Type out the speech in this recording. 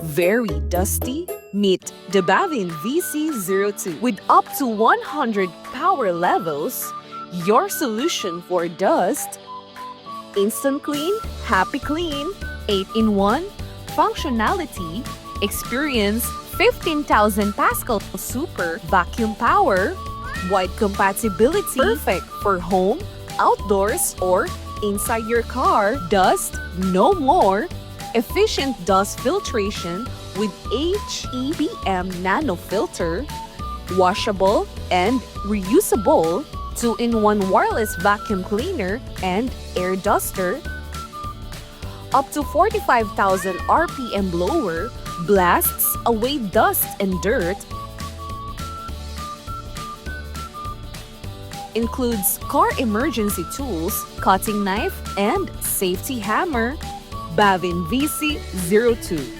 Very dusty? Meet the BAVIN VC02 with up to 100 power levels, your solution for dust. Instant clean, happy clean, 8-in-1, functionality, experience 15,000 Pascal super vacuum power, wide compatibility, perfect for home, outdoors, or inside your car. Dust no more. Efficient dust filtration with HEPM nano filter, washable and reusable, 2-in-1 wireless vacuum cleaner and air duster, up to 45,000 RPM blower, blasts away dust and dirt, includes car emergency tools, cutting knife, and safety hammer. BAVIN VC02.